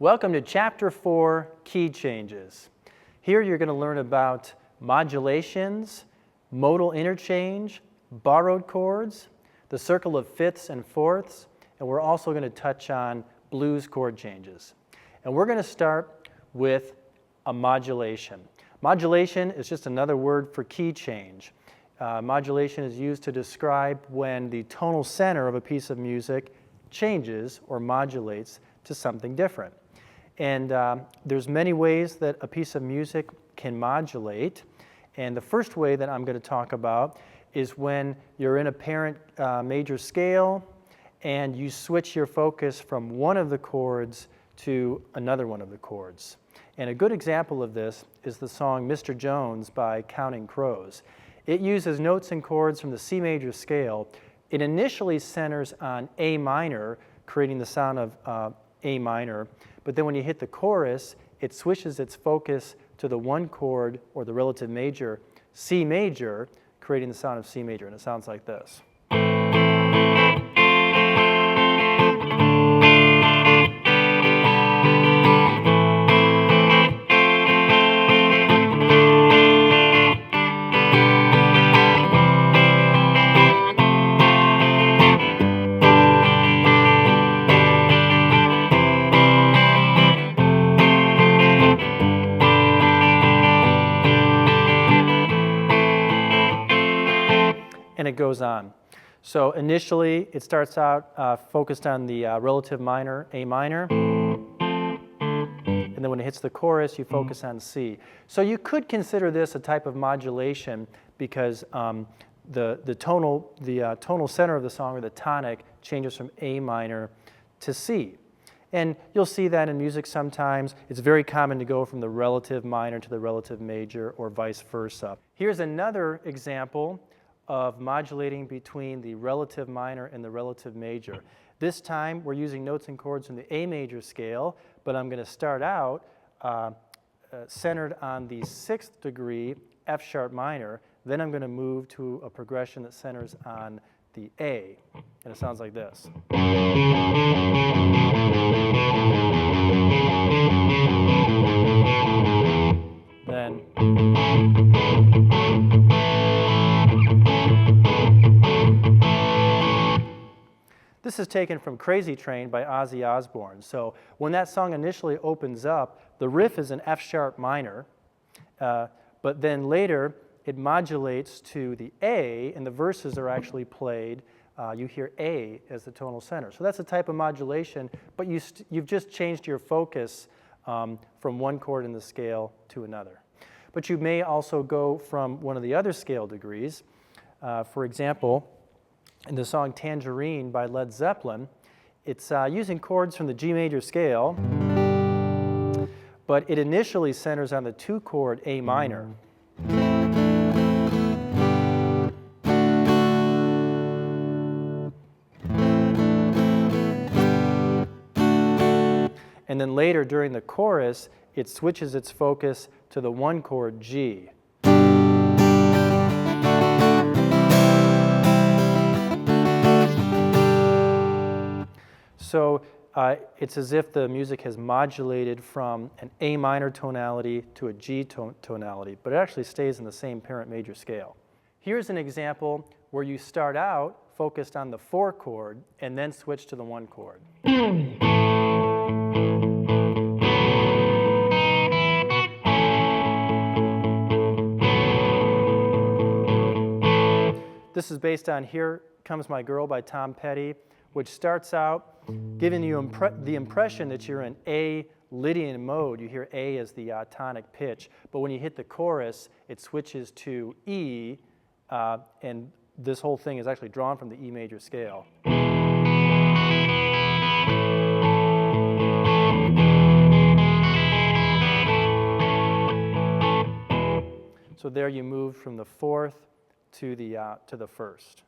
Welcome to Chapter 4, Key Changes. Here you're going to learn about modulations, modal interchange, borrowed chords, the circle of fifths and fourths, and we're also going to touch on blues chord changes. And we're going to start with a modulation. Modulation is just another word for key change. Modulation is used to describe when the tonal center of a piece of music changes or modulates to something different. And there's many ways that a piece of music can modulate. And the first way that I'm going to talk about is when you're in a parent major scale and you switch your focus from one of the chords to another one of the chords. And a good example of this is the song Mr. Jones by Counting Crows. It uses notes and chords from the C major scale. It initially centers on A minor, creating the sound of A minor, but then when you hit the chorus, it switches its focus to the one chord, or the relative major, C major, creating the sound of C major, and it sounds like this. And it goes on. So initially, it starts out focused on the relative minor, A minor. And then when it hits the chorus, you focus on C. So you could consider this a type of modulation because the tonal center of the song, or the tonic, changes from A minor to C. And you'll see that in music sometimes. It's very common to go from the relative minor to the relative major, or vice versa. Here's another example of modulating between the relative minor and the relative major. This time we're using notes and chords from the A major scale, but I'm going to start out centered on the 6th degree F sharp minor. Then I'm going to move to a progression that centers on the A, and it sounds like this. Then this is taken from Crazy Train by Ozzy Osbourne. So when that song initially opens up, the riff is an F sharp minor, but then later it modulates to the A, and the verses are actually played. You hear A as the tonal center. So that's a type of modulation, but you've just changed your focus from one chord in the scale to another. But you may also go from one of the other scale degrees. For example, in the song Tangerine by Led Zeppelin, it's using chords from the G major scale, but it initially centers on the 2-chord A minor. And then later during the chorus, it switches its focus to the 1-chord G. So it's as if the music has modulated from an A minor tonality to a G tonality, but it actually stays in the same parent major scale. Here's an example where you start out focused on the 4 chord and then switch to the 1 chord. This is based on Here Comes My Girl by Tom Petty, which starts out giving you the impression that you're in A Lydian mode. You hear A as the tonic pitch, but when you hit the chorus, it switches to E, and this whole thing is actually drawn from the E major scale. So there you move from the 4th to the 1st.